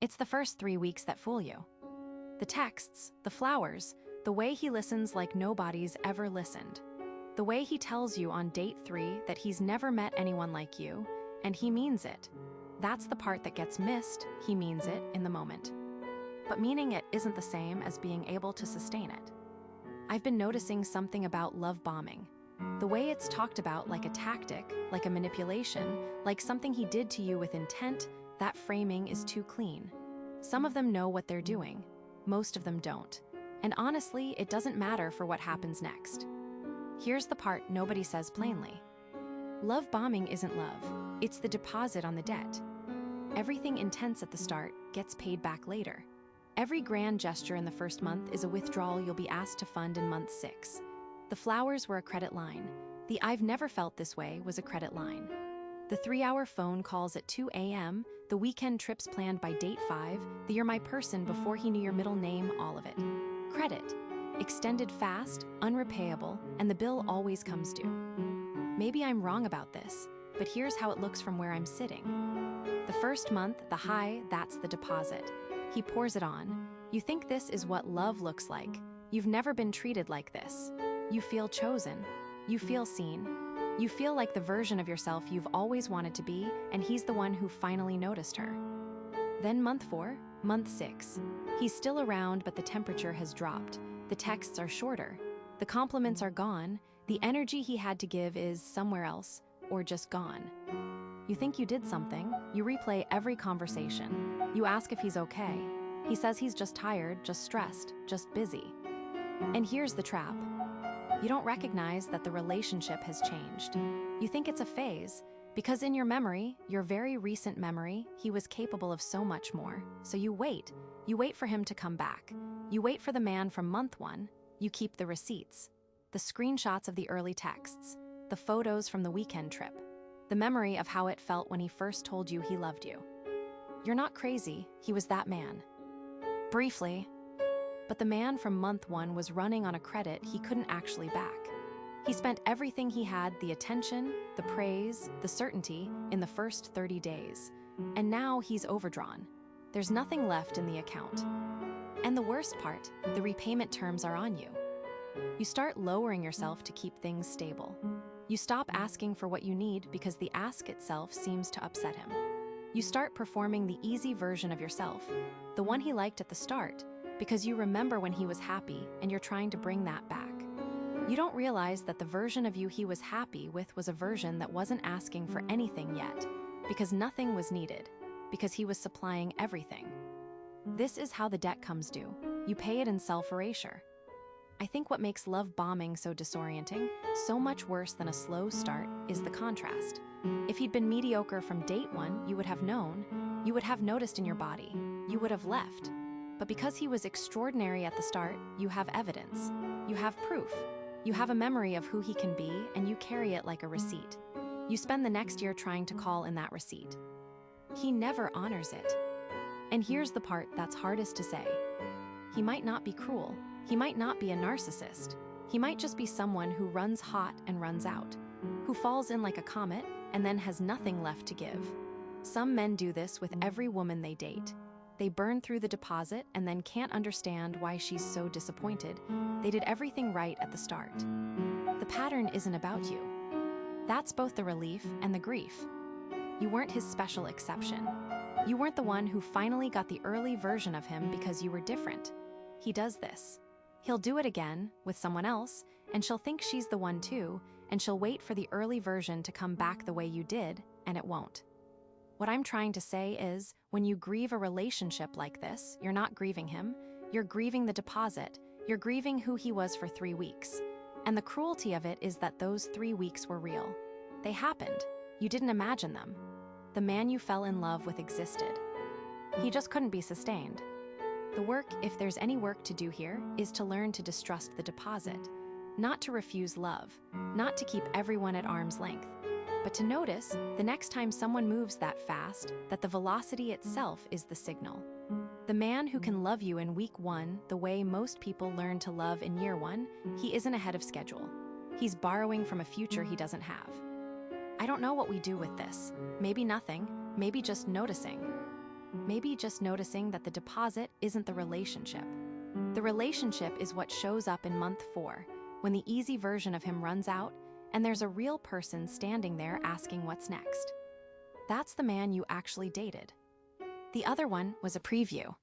It's the first 3 weeks that fool you. The texts, the flowers, the way he listens like nobody's ever listened. The way he tells you on date 3 that he's never met anyone like you, and he means it. That's the part that gets missed. He means it in the moment. But meaning it isn't the same as being able to sustain it. I've been noticing something about love bombing. The way it's talked about like a tactic, like a manipulation, like something he did to you with intent, that framing is too clean. Some of them know what they're doing. Most of them don't. And honestly, it doesn't matter for what happens next. Here's the part nobody says plainly. Love bombing isn't love. It's the deposit on the debt. Everything intense at the start gets paid back later. Every grand gesture in the first month is a withdrawal you'll be asked to fund in month 6. The flowers were a credit line. The "I've never felt this way" was a credit line. The 3-hour phone calls at 2 a.m., the weekend trips planned by date 5, the "you're my person" before he knew your middle name, all of it. Credit. Extended fast, unrepayable, and the bill always comes due. Maybe I'm wrong about this, but here's how it looks from where I'm sitting. The first month, the high, that's the deposit. He pours it on. You think this is what love looks like. You've never been treated like this. You feel chosen. You feel seen. You feel like the version of yourself you've always wanted to be, and he's the one who finally noticed her. Then month 4, month 6. He's still around, but the temperature has dropped. The texts are shorter. The compliments are gone. The energy he had to give is somewhere else, or just gone. You think you did something. You replay every conversation. You ask if he's okay. He says he's just tired, just stressed, just busy. And here's the trap. You don't recognize that the relationship has changed. You think it's a phase, because in your memory, your very recent memory, he was capable of so much more. So you wait. You wait for him to come back. You wait for the man from month 1. You keep the receipts, the screenshots of the early texts, the photos from the weekend trip, the memory of how it felt when he first told you he loved you. You're not crazy. He was that man. Briefly. But the man from month 1 was running on a credit he couldn't actually back. He spent everything he had, the attention, the praise, the certainty, in the first 30 days. And now he's overdrawn. There's nothing left in the account. And the worst part, the repayment terms are on you. You start lowering yourself to keep things stable. You stop asking for what you need because the ask itself seems to upset him. You start performing the easy version of yourself, the one he liked at the start, because you remember when he was happy and you're trying to bring that back. You don't realize that the version of you he was happy with was a version that wasn't asking for anything yet, because nothing was needed, because he was supplying everything. This is how the debt comes due. You pay it in self-erasure. I think what makes love bombing so disorienting, so much worse than a slow start, is the contrast. If he'd been mediocre from date 1, you would have known. You would have noticed in your body. You would have left. But because he was extraordinary at the start, you have evidence. You have proof. You have a memory of who he can be, and you carry it like a receipt. You spend the next year trying to call in that receipt. He never honors it. And here's the part that's hardest to say. He might not be cruel. He might not be a narcissist. He might just be someone who runs hot and runs out, who falls in like a comet and then has nothing left to give. Some men do this with every woman they date. They burn through the deposit and then can't understand why she's so disappointed. They did everything right at the start. The pattern isn't about you. That's both the relief and the grief. You weren't his special exception. You weren't the one who finally got the early version of him because you were different. He does this. He'll do it again with someone else, and she'll think she's the one too, and she'll wait for the early version to come back the way you did, and it won't. What I'm trying to say is, when you grieve a relationship like this, you're not grieving him, you're grieving the deposit, you're grieving who he was for 3 weeks. And the cruelty of it is that those 3 weeks were real. They happened. You didn't imagine them. The man you fell in love with existed. He just couldn't be sustained. The work, if there's any work to do here, is to learn to distrust the deposit, not to refuse love, not to keep everyone at arm's length, but to notice, the next time someone moves that fast, that the velocity itself is the signal. The man who can love you in week 1 the way most people learn to love in year 1, he isn't ahead of schedule. He's borrowing from a future he doesn't have. I don't know what we do with this. Maybe nothing, maybe just noticing. Maybe just noticing that the deposit isn't the relationship. The relationship is what shows up in month 4, when the easy version of him runs out and there's a real person standing there asking what's next. That's the man you actually dated. The other one was a preview.